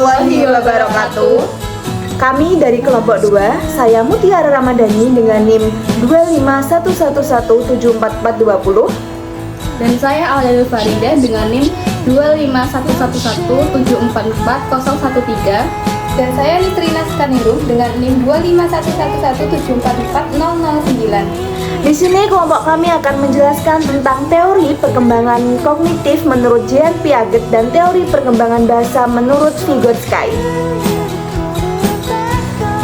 warahmatullahi wabarakatuh. Kami dari kelompok 2, saya Mutiara Ramadhani dengan NIM 25111744420. Dan saya Alia Farida dengan NIM 25111744013. Dan saya Nitrina Skanirum dengan NIM 25111744009. Di sini kelompok kami akan menjelaskan tentang teori perkembangan kognitif menurut Jean Piaget dan teori perkembangan bahasa menurut Vygotsky.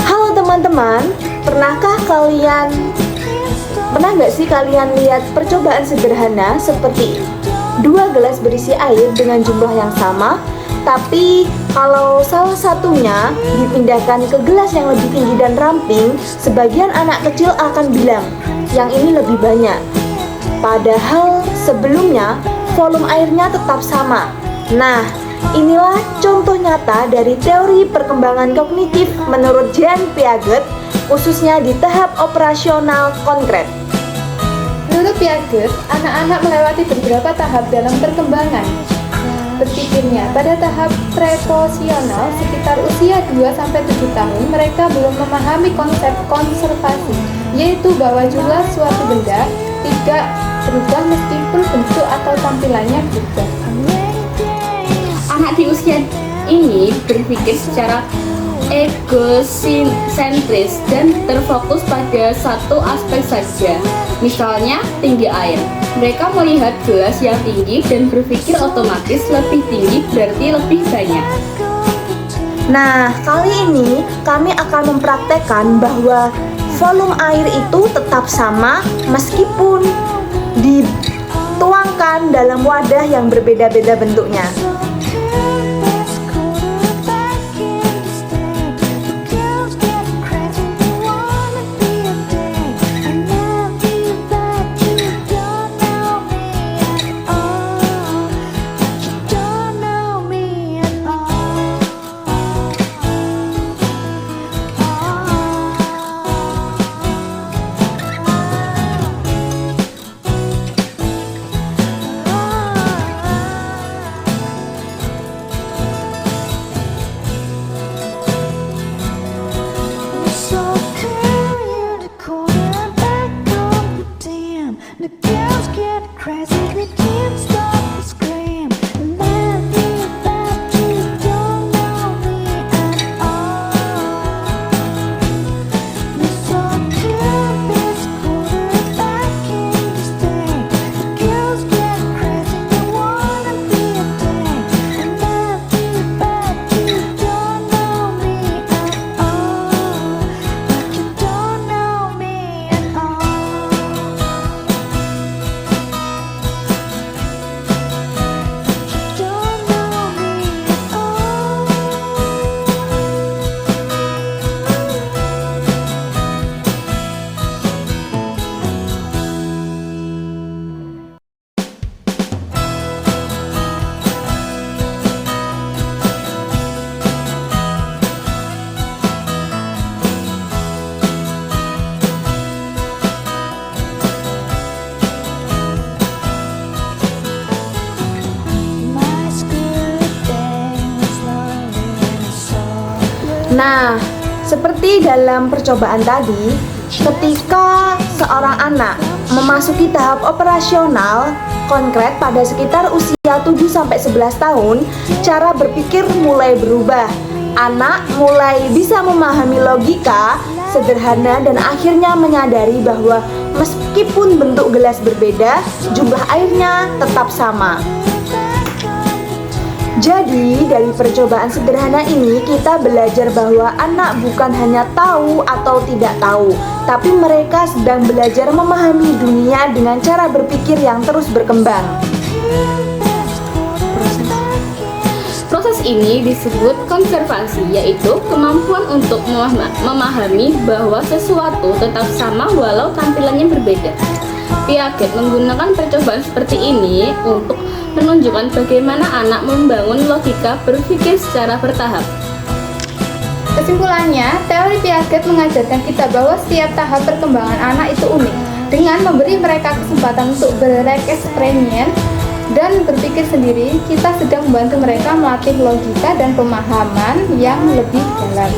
Halo teman-teman, pernah nggak sih kalian lihat percobaan sederhana seperti 2 gelas berisi air dengan jumlah yang sama, tapi kalau salah satunya dipindahkan ke gelas yang lebih tinggi dan ramping, sebagian anak kecil akan bilang, yang ini lebih banyak. Padahal sebelumnya volume airnya tetap sama. Nah, inilah contoh nyata dari teori perkembangan kognitif menurut Jean Piaget, khususnya di tahap operasional konkret. Menurut Piaget, anak-anak melewati beberapa tahap dalam perkembangan berpikirnya. Pada tahap preposisional, sekitar usia 2-7 tahun, mereka belum memahami konsep konservasi, yaitu bahwa jumlah suatu benda tidak berubah meskipun bentuk atau tampilannya berubah. Anak di usia ini berpikir secara egosentris dan terfokus pada satu aspek saja, misalnya tinggi air. Mereka melihat gelas yang tinggi dan berpikir otomatis lebih tinggi berarti lebih banyak. Nah, kali ini kami akan mempraktekkan bahwa volume air itu tetap sama meskipun dituangkan dalam wadah yang berbeda-beda bentuknya. Nah, seperti dalam percobaan tadi, ketika seorang anak memasuki tahap operasional konkret pada sekitar usia 7-11 tahun, cara berpikir mulai berubah. Anak mulai bisa memahami logika sederhana dan akhirnya menyadari bahwa meskipun bentuk gelas berbeda, jumlah airnya tetap sama. Jadi, dari percobaan sederhana ini kita belajar bahwa anak bukan hanya tahu atau tidak tahu, tapi mereka sedang belajar memahami dunia dengan cara berpikir yang terus berkembang. Proses ini disebut konservasi, yaitu kemampuan untuk memahami bahwa sesuatu tetap sama walau tampilannya berbeda. Piaget menggunakan percobaan seperti ini untuk menunjukkan bagaimana anak membangun logika berpikir secara bertahap. Kesimpulannya, teori Piaget mengajarkan kita bahwa setiap tahap perkembangan anak itu unik. Dengan memberi mereka kesempatan untuk bereksperimen, dan berpikir sendiri, kita sedang membantu mereka melatih logika dan pemahaman yang lebih dalam.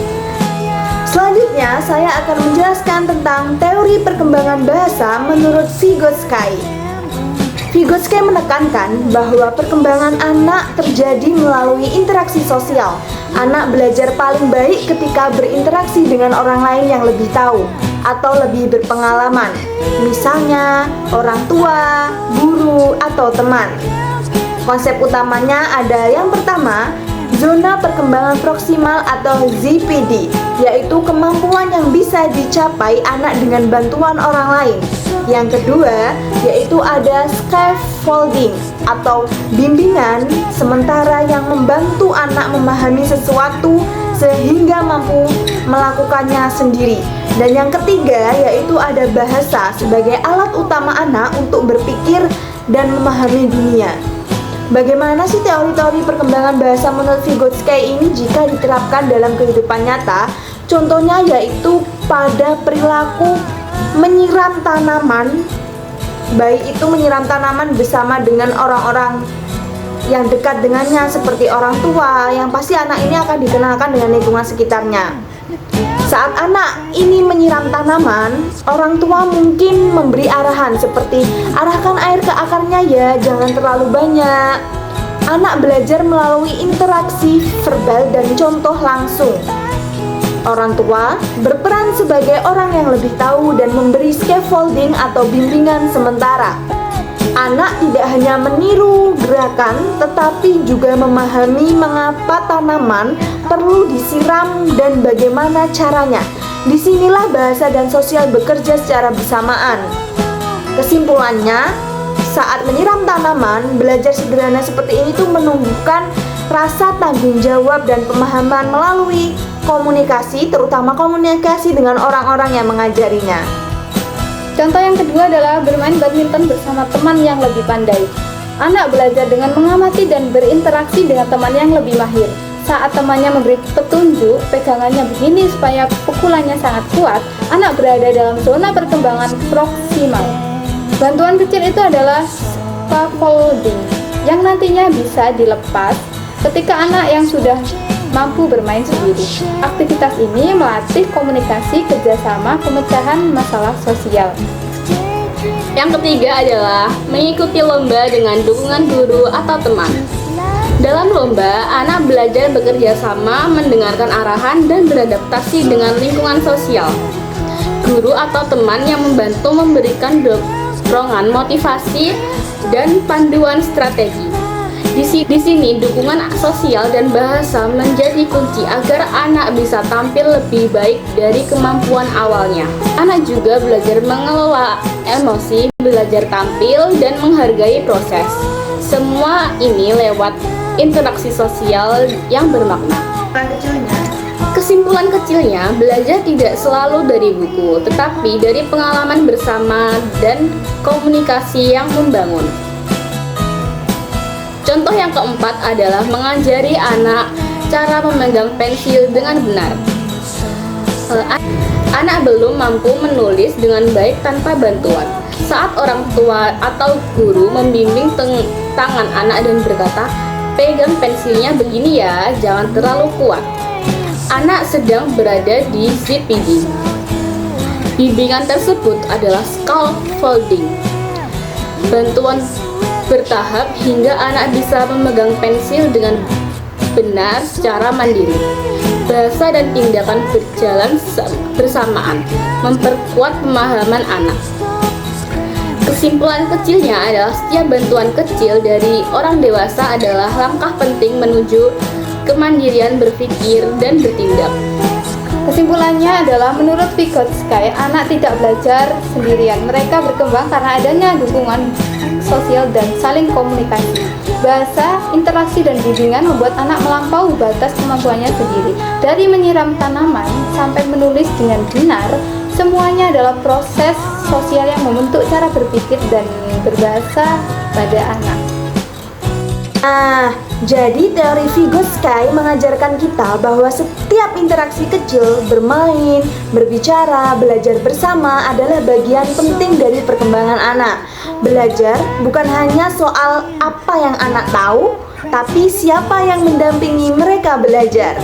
Selanjutnya, saya akan menjelaskan tentang teori perkembangan bahasa menurut Vygotsky. Vygotsky menekankan bahwa perkembangan anak terjadi melalui interaksi sosial. Anak belajar paling baik ketika berinteraksi dengan orang lain yang lebih tahu atau lebih berpengalaman, misalnya orang tua, guru, atau teman. Konsep utamanya ada yang pertama, zona perkembangan proksimal atau ZPD, yaitu kemampuan yang bisa dicapai anak dengan bantuan orang lain. Yang kedua, yaitu ada scaffolding atau bimbingan sementara yang membantu anak memahami sesuatu sehingga mampu melakukannya sendiri. Dan yang ketiga, yaitu ada bahasa sebagai alat utama anak untuk berpikir dan memahami dunia. Bagaimana sih teori-teori perkembangan bahasa menurut Vygotsky ini jika diterapkan dalam kehidupan nyata? Contohnya yaitu pada perilaku menyiram tanaman, baik itu menyiram tanaman bersama dengan orang-orang yang dekat dengannya seperti orang tua, yang pasti anak ini akan dikenalkan dengan lingkungan sekitarnya. Saat anak ini menyiram tanaman, orang tua mungkin memberi arahan seperti arahkan air ke akarnya ya, jangan terlalu banyak. Anak belajar melalui interaksi verbal dan contoh langsung. Orang tua berperan sebagai orang yang lebih tahu dan memberi scaffolding atau bimbingan sementara. Anak tidak hanya meniru gerakan, tetapi juga memahami mengapa tanaman perlu disiram dan bagaimana caranya. Disinilah bahasa dan sosial bekerja secara bersamaan. Kesimpulannya, saat menyiram tanaman, belajar sederhana seperti ini tuh menumbuhkan rasa tanggung jawab dan pemahaman melalui komunikasi, terutama komunikasi dengan orang-orang yang mengajarinya. Contoh yang kedua adalah bermain badminton bersama teman yang lebih pandai. Anak belajar dengan mengamati dan berinteraksi dengan teman yang lebih mahir. Saat temannya memberi petunjuk, pegangannya begini supaya pukulannya sangat kuat, anak berada dalam zona perkembangan proksimal. Bantuan kecil itu adalah scaffolding, yang nantinya bisa dilepas ketika anak yang sudah mampu bermain sendiri. Aktivitas ini melatih komunikasi, kerjasama, pemecahan masalah sosial. Yang ketiga adalah mengikuti lomba dengan dukungan guru atau teman. Dalam lomba, anak belajar bekerja sama, mendengarkan arahan, dan beradaptasi dengan lingkungan sosial. Guru atau teman yang membantu memberikan dorongan, motivasi, dan panduan strategi. Di sini dukungan sosial dan bahasa menjadi kunci agar anak bisa tampil lebih baik dari kemampuan awalnya. Anak juga belajar mengelola emosi, belajar tampil, dan menghargai proses. Semua ini lewat interaksi sosial yang bermakna. Kesimpulan kecilnya, belajar tidak selalu dari buku, tetapi dari pengalaman bersama dan komunikasi yang membangun. Contoh yang keempat adalah mengajari anak cara memegang pensil dengan benar. Anak belum mampu menulis dengan baik tanpa bantuan. Saat orang tua atau guru membimbing tangan anak dan berkata, pegang pensilnya begini ya, jangan terlalu kuat. Anak sedang berada di ZPD. Bimbingan tersebut adalah scaffolding. Bantuan bertahap hingga anak bisa memegang pensil dengan benar secara mandiri. Bahasa dan tindakan berjalan bersamaan, memperkuat pemahaman anak. Kesimpulan kecilnya adalah setiap bantuan kecil dari orang dewasa adalah langkah penting menuju kemandirian berpikir dan bertindak. Kesimpulannya adalah menurut Vygotsky, anak tidak belajar sendirian. Mereka berkembang karena adanya dukungan sosial dan saling komunikasi. Bahasa, interaksi, dan bimbingan membuat anak melampaui batas kemampuannya sendiri. Dari menyiram tanaman sampai menulis dengan benar, semuanya adalah proses sosial yang membentuk cara berpikir dan berbahasa pada anak. Nah, jadi teori Vygotsky mengajarkan kita bahwa setiap interaksi kecil, bermain, berbicara, belajar bersama adalah bagian penting dari perkembangan anak. Belajar bukan hanya soal apa yang anak tahu, tapi siapa yang mendampingi mereka belajar.